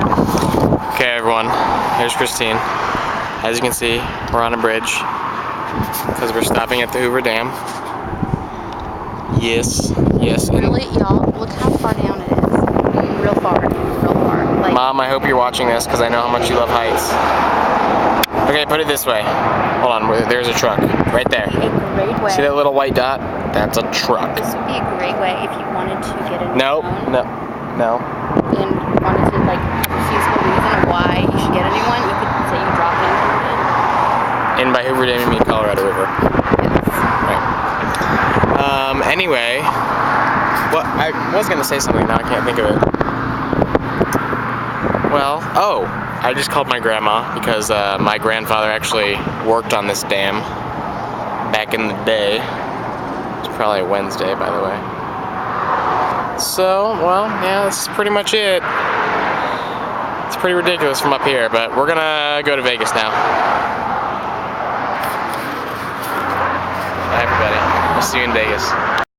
Okay, everyone, here's Christine. As you can see, we're on a bridge because we're stopping at the Hoover Dam. Yes. Really, y'all, look how far down it is. Real far. Like, Mom, I hope you're watching this because I know how much you love heights. Okay, put it this way. Hold on, there's a truck right there. a great way. See that little white dot? That's a truck. This would be a great way if you wanted to get a new Nope, phone. no. And wanted to like have a feasible reason of why you should get a new one. You could say you drop it in Hoover Dam. And by Hoover Dam, you mean Colorado River. Yes. Right. Anyway, well, I was gonna say something, now I can't think of it. Well, I just called my grandma because my grandfather actually worked on this dam back in the day. It's probably a Wednesday, by the way. So, well, yeah, this is pretty much it. It's pretty ridiculous from up here, but we're gonna go to Vegas now. Bye, everybody. I'll see you in Vegas.